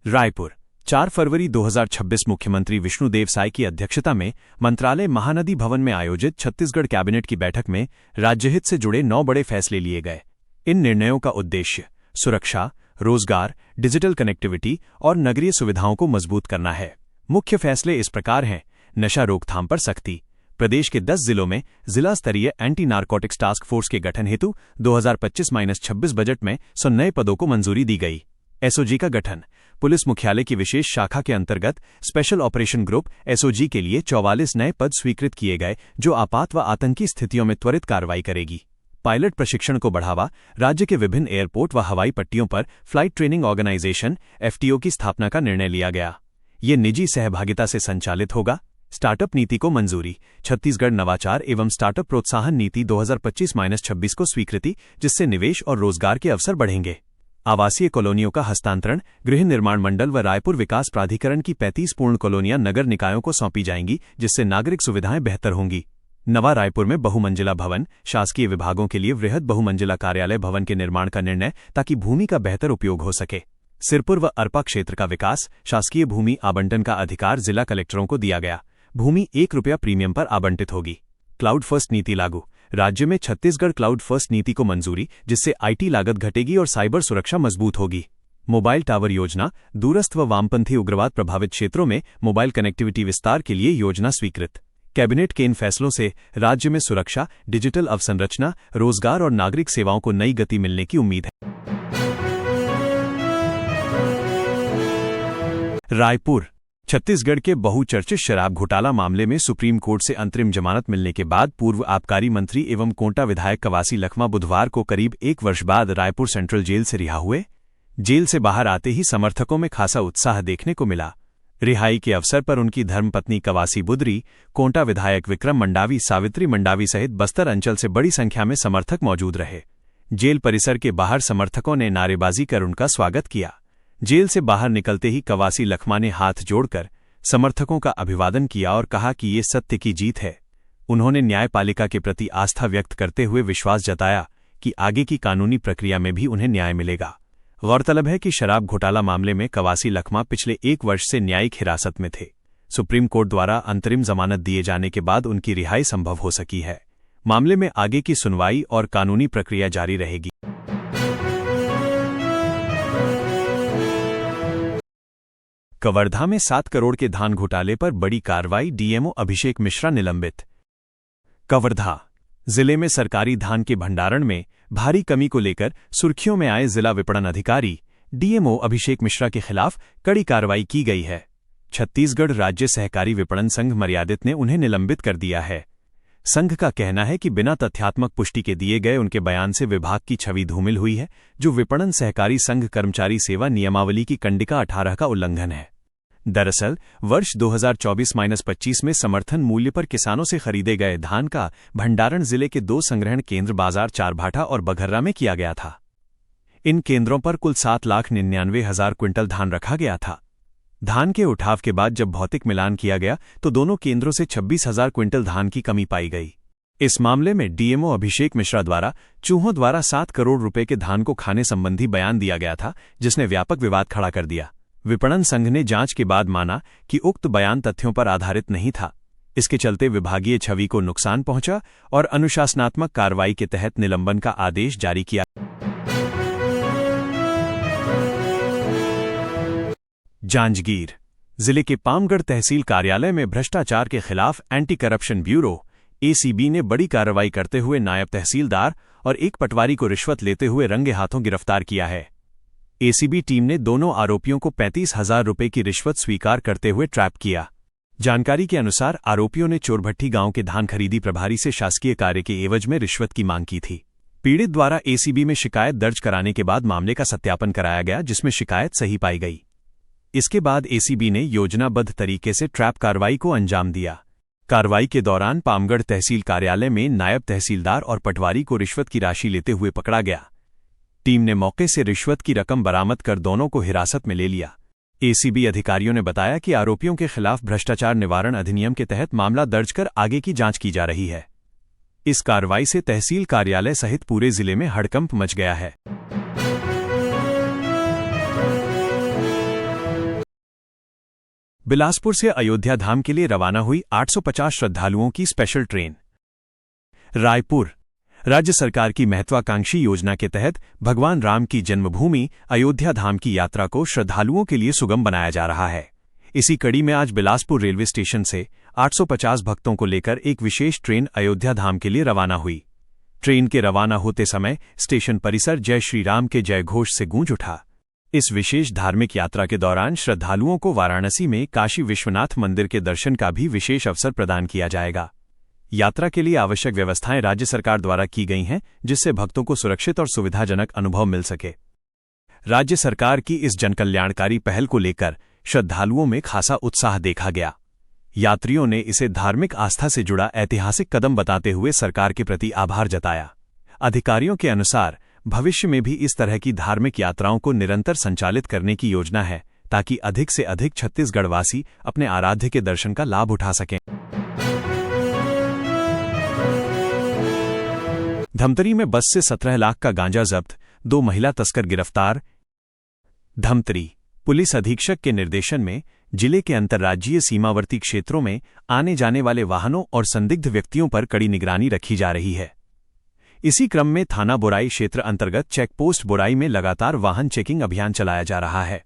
रायपुर 4 फरवरी 2026 मुख्यमंत्री विष्णुदेव साय की अध्यक्षता में मंत्रालय महानदी भवन में आयोजित छत्तीसगढ़ कैबिनेट की बैठक में राज्यहित से जुड़े 9 बड़े फैसले लिए गए। इन निर्णयों का उद्देश्य सुरक्षा, रोजगार, डिजिटल कनेक्टिविटी और नगरीय सुविधाओं को मजबूत करना है। मुख्य फैसले इस प्रकार हैं। नशा रोकथाम पर सख्ती। प्रदेश के 10 जिलों में जिला स्तरीय एंटी नारकोटिक्स टास्क फोर्स के गठन हेतु 2025-26 बजट में 100 नए पदों को मंजूरी दी गई। एसओजी का गठन। पुलिस मुख्यालय की विशेष शाखा के अंतर्गत स्पेशल ऑपरेशन ग्रुप एसओजी के लिए 44 नए पद स्वीकृत किए गए, जो आपात व आतंकी स्थितियों में त्वरित कार्रवाई करेगी। पायलट प्रशिक्षण को बढ़ावा। राज्य के विभिन्न एयरपोर्ट व हवाई पट्टियों पर फ्लाइट ट्रेनिंग ऑर्गेनाइजेशन एफटीओ की स्थापना का निर्णय लिया गया। ये निजी सहभागिता से संचालित होगा। स्टार्टअप नीति को मंजूरी। छत्तीसगढ़ नवाचार एवं स्टार्टअप प्रोत्साहन नीति 2025-26 को स्वीकृति, जिससे निवेश और रोजगार के अवसर बढ़ेंगे। आवासीय कॉलोनियों का हस्तांतरण। गृह निर्माण मंडल व रायपुर विकास प्राधिकरण की 35 पूर्ण कॉलोनियां नगर निकायों को सौंपी जाएंगी, जिससे नागरिक सुविधाएं बेहतर होंगी। नवा रायपुर में बहुमंजिला भवन। शासकीय विभागों के लिए वृहद बहुमंजिला कार्यालय भवन के निर्माण का निर्णय, ताकि भूमि का बेहतर उपयोग हो सके। सिरपुर व अरपा क्षेत्र का विकास। शासकीय भूमि आवंटन का अधिकार जिला कलेक्टरों को दिया गया। भूमि ₹1 प्रीमियम पर आवंटित होगी। क्लाउड फर्स्ट नीति लागू। राज्य में छत्तीसगढ़ क्लाउड फर्स्ट नीति को मंजूरी, जिससे आईटी लागत घटेगी और साइबर सुरक्षा मजबूत होगी। मोबाइल टावर योजना। दूरस्थ व वामपंथी उग्रवाद प्रभावित क्षेत्रों में मोबाइल कनेक्टिविटी विस्तार के लिए योजना स्वीकृत। कैबिनेट के इन फैसलों से राज्य में सुरक्षा, डिजिटल अवसंरचना, रोजगार और नागरिक सेवाओं को नई गति मिलने की उम्मीद है। रायपुर। छत्तीसगढ़ के बहुचर्चित शराब घोटाला मामले में सुप्रीम कोर्ट से अंतरिम जमानत मिलने के बाद पूर्व आबकारी मंत्री एवं कोंटा विधायक कवासी लखमा बुधवार को करीब 1 वर्ष बाद रायपुर सेंट्रल जेल से रिहा हुए। जेल से बाहर आते ही समर्थकों में खासा उत्साह देखने को मिला। रिहाई के अवसर पर उनकी धर्मपत्नी कवासी बुदरी, कोंटा विधायक विक्रम मंडावी, सावित्री मंडावी सहित बस्तर अंचल से बड़ी संख्या में समर्थक मौजूद रहे। जेल परिसर के बाहर समर्थकों ने नारेबाजी कर उनका स्वागत किया। जेल से बाहर निकलते ही कवासी लखमा ने हाथ जोड़कर समर्थकों का अभिवादन किया और कहा कि ये सत्य की जीत है। उन्होंने न्यायपालिका के प्रति आस्था व्यक्त करते हुए विश्वास जताया कि आगे की कानूनी प्रक्रिया में भी उन्हें न्याय मिलेगा। गौरतलब है कि शराब घोटाला मामले में कवासी लखमा पिछले 1 वर्ष से न्यायिक हिरासत में थे। सुप्रीम कोर्ट द्वारा अंतरिम जमानत दिए जाने के बाद उनकी रिहाई संभव हो सकी है। मामले में आगे की सुनवाई और कानूनी प्रक्रिया जारी रहेगी। कवर्धा में 7 करोड़ के धान घोटाले पर बड़ी कार्रवाई। डीएमओ अभिषेक मिश्रा निलंबित। कवर्धा जिले में सरकारी धान के भंडारण में भारी कमी को लेकर सुर्खियों में आए जिला विपणन अधिकारी डीएमओ अभिषेक मिश्रा के खिलाफ कड़ी कार्रवाई की गई है। छत्तीसगढ़ राज्य सहकारी विपणन संघ मर्यादित ने उन्हें निलंबित कर दिया है। संघ का कहना है कि बिना तथ्यात्मक पुष्टि के दिए गए उनके बयान से विभाग की छवि धूमिल हुई है, जो विपणन सहकारी संघ कर्मचारी सेवा नियमावली की कंडिका 18 का उल्लंघन है। दरअसल वर्ष 2024-25 में समर्थन मूल्य पर किसानों से खरीदे गए धान का भंडारण जिले के 2 संग्रहण केंद्र बाजार चारभाठा और बघर्रा में किया गया था। इन केंद्रों पर कुल 7,99,000 क्विंटल धान रखा गया था। धान के उठाव के बाद जब भौतिक मिलान किया गया तो दोनों केंद्रों से 26,000 क्विंटल धान की कमी पाई गई। इस मामले में डीएमओ अभिषेक मिश्रा द्वारा चूहों द्वारा 7 करोड़ रुपए के धान को खाने संबंधी बयान दिया गया था, जिसने व्यापक विवाद खड़ा कर दिया। विपणन संघ ने जांच के बाद माना कि उक्त बयान तथ्यों पर आधारित नहीं था। इसके चलते विभागीय छवि को नुकसान पहुंचा और अनुशासनात्मक कार्रवाई के तहत निलंबन का आदेश जारी किया। जांजगीर जिले के पामगढ़ तहसील कार्यालय में भ्रष्टाचार के खिलाफ एंटी करप्शन ब्यूरो एसीबी ने बड़ी कार्रवाई करते हुए नायब तहसीलदार और एक पटवारी को रिश्वत लेते हुए रंगे हाथों गिरफ्तार किया है। एसीबी टीम ने दोनों आरोपियों को 35,000 रुपए की रिश्वत स्वीकार करते हुए ट्रैप किया। जानकारी के अनुसार आरोपियों ने चोरभट्टी गांव के धान खरीदी प्रभारी से शासकीय कार्य के एवज में रिश्वत की मांग की थी। पीड़ित द्वारा एसीबी में शिकायत दर्ज कराने के बाद मामले का सत्यापन कराया गया, जिसमें शिकायत सही पाई गई। इसके बाद एसीबी ने योजनाबद्ध तरीके से ट्रैप कार्रवाई को अंजाम दिया। कार्रवाई के दौरान पामगढ़ तहसील कार्यालय में नायब तहसीलदार और पटवारी को रिश्वत की राशि लेते हुए पकड़ा गया। टीम ने मौके से रिश्वत की रकम बरामद कर दोनों को हिरासत में ले लिया। एसीबी अधिकारियों ने बताया कि आरोपियों के खिलाफ भ्रष्टाचार निवारण अधिनियम के तहत मामला दर्ज कर आगे की जांच की जा रही है। इस कार्रवाई से तहसील कार्यालय सहित पूरे जिले में हड़कंप मच गया है। बिलासपुर से अयोध्या धाम के लिए रवाना हुई 850 श्रद्धालुओं की स्पेशल ट्रेन। रायपुर। राज्य सरकार की महत्वाकांक्षी योजना के तहत भगवान राम की जन्मभूमि अयोध्या धाम की यात्रा को श्रद्धालुओं के लिए सुगम बनाया जा रहा है। इसी कड़ी में आज बिलासपुर रेलवे स्टेशन से 850 भक्तों को लेकर एक विशेष ट्रेन अयोध्या धाम के लिए रवाना हुई। ट्रेन के रवाना होते समय स्टेशन परिसर जय श्री राम के जयघोष से गूंज उठा। इस विशेष धार्मिक यात्रा के दौरान श्रद्धालुओं को वाराणसी में काशी विश्वनाथ मंदिर के दर्शन का भी विशेष अवसर प्रदान किया जाएगा। यात्रा के लिए आवश्यक व्यवस्थाएं राज्य सरकार द्वारा की गई हैं, जिससे भक्तों को सुरक्षित और सुविधाजनक अनुभव मिल सके। राज्य सरकार की इस जनकल्याणकारी पहल को लेकर श्रद्धालुओं में खासा उत्साह देखा गया। यात्रियों ने इसे धार्मिक आस्था से जुड़ा ऐतिहासिक कदम बताते हुए सरकार के प्रति आभार जताया। अधिकारियों के अनुसार भविष्य में भी इस तरह की धार्मिक यात्राओं को निरंतर संचालित करने की योजना है, ताकि अधिक से अधिक छत्तीसगढ़वासी अपने आराध्य के दर्शन का लाभ उठा सकें। धमतरी में बस से 17 लाख का गांजा जब्त, 2 महिला तस्कर गिरफ्तार। धमतरी पुलिस अधीक्षक के निर्देशन में जिले के अंतर्राज्यीय सीमावर्ती क्षेत्रों में आने जाने वाले वाहनों और संदिग्ध व्यक्तियों पर कड़ी निगरानी रखी जा रही है। इसी क्रम में थाना बोराई क्षेत्र अंतर्गत चेकपोस्ट बोराई में लगातार वाहन चेकिंग अभियान चलाया जा रहा है।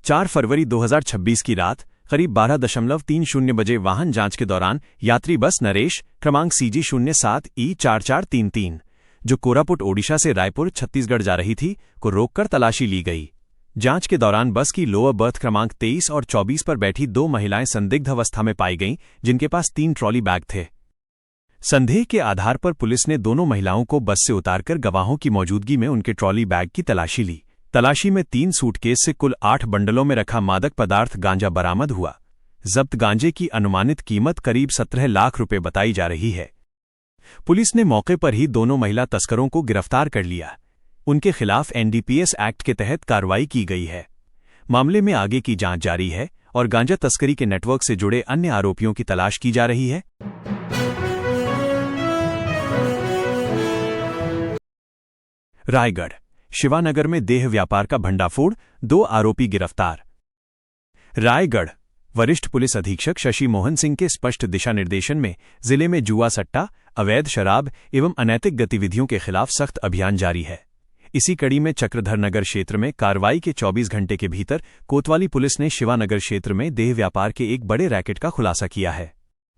4 फरवरी 2026 की रात करीब 12:30 बजे वाहन जांच के दौरान यात्री बस नरेश क्रमांक CG07E4433 जो कोरापुट ओडिशा से रायपुर छत्तीसगढ़ जा रही थी को रोककर तलाशी ली गई। जांच के दौरान बस की लोअर बर्थ क्रमांक 23 और 24 पर बैठी 2 महिलाएं संदिग्ध अवस्था में पाई गईं, जिनके पास 3 ट्रॉली बैग थे। संदेह के आधार पर पुलिस ने दोनों महिलाओं को बस से उतारकर गवाहों की मौजूदगी में उनके ट्रॉली बैग की तलाशी ली। तलाशी में 3 सूटकेस से कुल 8 बंडलों में रखा मादक पदार्थ गांजा बरामद हुआ। जब्त गांजे की अनुमानित कीमत करीब 17 लाख रुपए बताई जा रही है। पुलिस ने मौके पर ही दोनों महिला तस्करों को गिरफ्तार कर लिया। उनके खिलाफ NDPS एक्ट के तहत कार्रवाई की गई है। मामले में आगे की जांच जारी है और गांजा तस्करी के नेटवर्क से जुड़े अन्य आरोपियों की तलाश की जा रही है। रायगढ़ शिवानगर में देह व्यापार का भंडाफोड़, 2 आरोपी गिरफ्तार। रायगढ़ वरिष्ठ पुलिस अधीक्षक शशि मोहन सिंह के स्पष्ट दिशा निर्देशन में जिले में जुआ सट्टा, अवैध शराब एवं अनैतिक गतिविधियों के खिलाफ सख्त अभियान जारी है। इसी कड़ी में चक्रधर नगर क्षेत्र में कार्रवाई के 24 घंटे के भीतर कोतवाली पुलिस ने शिवानगर क्षेत्र में देह व्यापार के एक बड़े रैकेट का खुलासा किया है।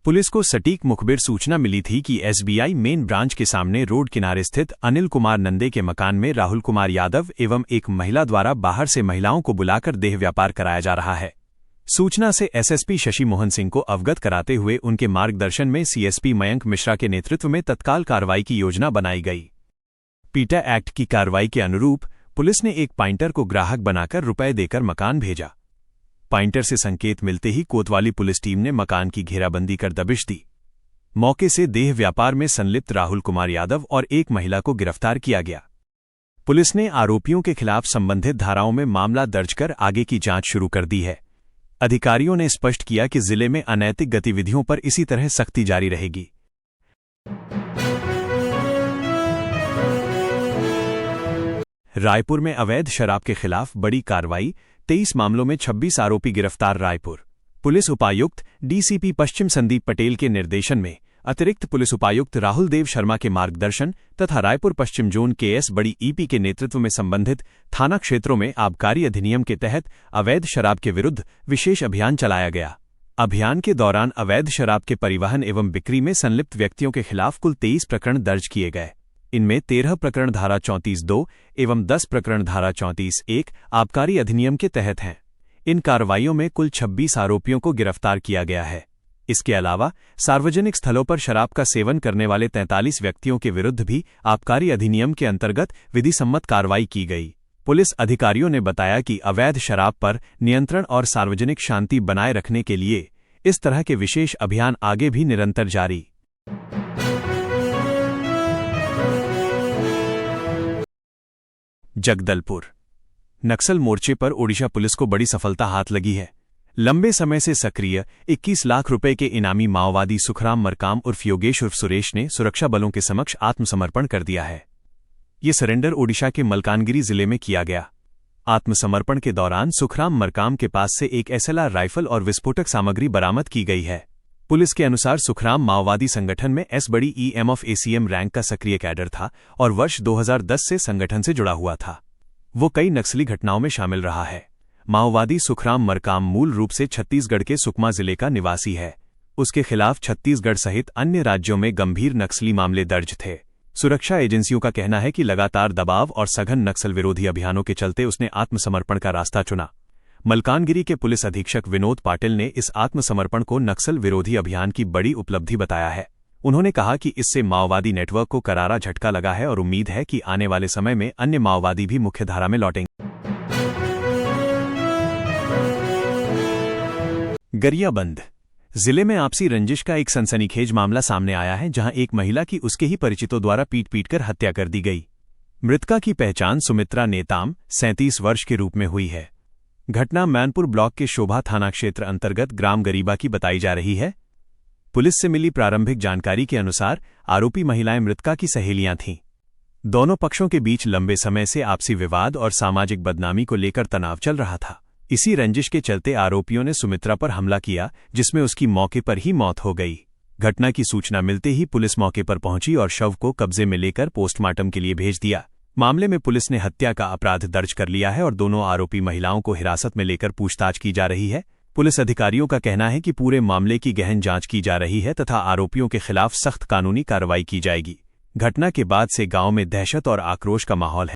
पुलिस को सटीक मुखबिर सूचना मिली थी कि SBI मेन ब्रांच के सामने रोड किनारे स्थित अनिल कुमार नंदे के मकान में राहुल कुमार यादव एवं एक महिला द्वारा बाहर से महिलाओं को बुलाकर देह व्यापार कराया जा रहा है। सूचना से SSP शशि मोहन सिंह को अवगत कराते हुए उनके मार्गदर्शन में CSP मयंक मिश्रा के नेतृत्व में तत्काल कार्रवाई की योजना बनाई गई। पीटा एक्ट की कार्रवाई के अनुरूप पुलिस ने एक पाइंटर को ग्राहक बनाकर रुपए देकर मकान भेजा। पाइंटर से संकेत मिलते ही कोतवाली पुलिस टीम ने मकान की घेराबंदी कर दबिश दी। मौके से देह व्यापार में संलिप्त राहुल कुमार यादव और एक महिला को गिरफ्तार किया गया। पुलिस ने आरोपियों के खिलाफ संबंधित धाराओं में मामला दर्ज कर आगे की जांच शुरू कर दी है। अधिकारियों ने स्पष्ट किया कि जिले में अनैतिक गतिविधियों पर इसी तरह सख्ती जारी रहेगी। रायपुर में अवैध शराब के खिलाफ बड़ी कार्रवाई, 23 मामलों में 26 आरोपी गिरफ्तार। रायपुर पुलिस उपायुक्त DCP पश्चिम संदीप पटेल के निर्देशन में अतिरिक्त पुलिस उपायुक्त राहुल देव शर्मा के मार्गदर्शन तथा रायपुर पश्चिम जोन KS बड़ी EP के नेतृत्व में संबंधित थाना क्षेत्रों में आबकारी अधिनियम के तहत अवैध शराब के विरुद्ध विशेष अभियान चलाया गया। अभियान के दौरान अवैध शराब के परिवहन एवं बिक्री में संलिप्त व्यक्तियों के खिलाफ कुल 23 प्रकरण दर्ज किए गए। इनमें 13 प्रकरण धारा 34(2) एवं 10 प्रकरण धारा 34(1) आबकारी अधिनियम के तहत हैं। इन कार्रवाइयों में कुल 26 आरोपियों को गिरफ्तार किया गया है। इसके अलावा सार्वजनिक स्थलों पर शराब का सेवन करने वाले 43 व्यक्तियों के विरुद्ध भी आबकारी अधिनियम के अंतर्गत विधिसम्मत कार्रवाई की गई। पुलिस अधिकारियों ने बताया कि अवैध शराब पर नियंत्रण और सार्वजनिक शांति बनाए रखने के लिए इस तरह के विशेष अभियान आगे भी निरंतर जारी। जगदलपुर नक्सल मोर्चे पर ओडिशा पुलिस को बड़ी सफलता हाथ लगी है। लंबे समय से सक्रिय 21 लाख रुपए के इनामी माओवादी सुखराम मरकाम उर्फ योगेश उर्फ सुरेश ने सुरक्षा बलों के समक्ष आत्मसमर्पण कर दिया है। ये सरेंडर ओडिशा के मलकानगिरी जिले में किया गया। आत्मसमर्पण के दौरान सुखराम मरकाम के पास से एक SLR राइफल और विस्फोटक सामग्री बरामद की गई है। पुलिस के अनुसार सुखराम माओवादी संगठन में बड़ी EM of ACM रैंक का सक्रिय कैडर था और वर्ष 2010 से संगठन से जुड़ा हुआ था। वो कई नक्सली घटनाओं में शामिल रहा है। माओवादी सुखराम मरकाम मूल रूप से छत्तीसगढ़ के सुकमा जिले का निवासी है। उसके खिलाफ छत्तीसगढ़ सहित अन्य राज्यों में गंभीर नक्सली मामले दर्ज थे। सुरक्षा एजेंसियों का कहना है कि लगातार दबाव और सघन नक्सल विरोधी अभियानों के चलते उसने आत्मसमर्पण का रास्ता चुना। मलकानगिरी के पुलिस अधीक्षक विनोद पाटिल ने इस आत्मसमर्पण को नक्सल विरोधी अभियान की बड़ी उपलब्धि बताया है। उन्होंने कहा कि इससे माओवादी नेटवर्क को करारा झटका लगा है और उम्मीद है कि आने वाले समय में अन्य माओवादी भी मुख्यधारा में लौटेंगे। गरियाबंद जिले में आपसी रंजिश का एक सनसनीखेज मामला सामने आया है, जहां एक महिला की उसके ही परिचितों द्वारा पीट-पीट कर हत्या कर दी गई। मृतका की पहचान सुमित्रा नेताम 37 वर्ष के रूप में हुई है। घटना मैनपुर ब्लॉक के शोभा थाना क्षेत्र अंतर्गत ग्राम गरीबा की बताई जा रही है। पुलिस से मिली प्रारंभिक जानकारी के अनुसार आरोपी महिलाएं मृतका की सहेलियां थीं। दोनों पक्षों के बीच लंबे समय से आपसी विवाद और सामाजिक बदनामी को लेकर तनाव चल रहा था। इसी रंजिश के चलते आरोपियों ने सुमित्रा पर हमला किया, जिसमें उसकी मौके पर ही मौत हो गई। घटना की सूचना मिलते ही पुलिस मौके पर पहुंची और शव को कब्जे में लेकर पोस्टमार्टम के लिए भेज दिया। मामले में पुलिस ने हत्या का अपराध दर्ज कर लिया है और दोनों आरोपी महिलाओं को हिरासत में लेकर पूछताछ की जा रही है। पुलिस अधिकारियों का कहना है कि पूरे मामले की गहन जांच की जा रही है तथा आरोपियों के खिलाफ सख्त कानूनी कार्रवाई की जाएगी। घटना के बाद से गांव में दहशत और आक्रोश का माहौल है।